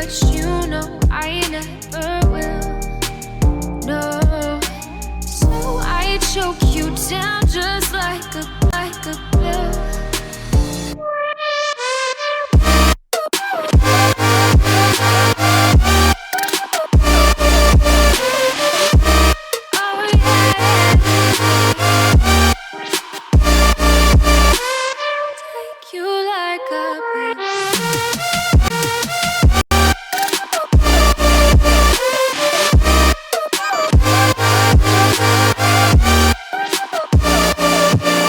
but you know I never will. No, so I choke you down just like a pill. You like a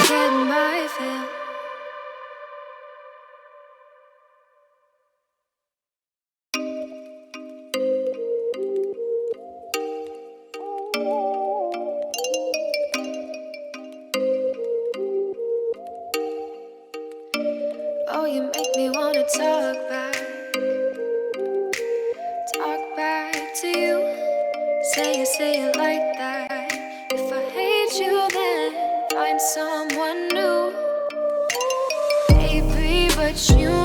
get my fill. Oh, you make me wanna talk back to you. Say it like that. If I hate you, then find someone new, baby. But you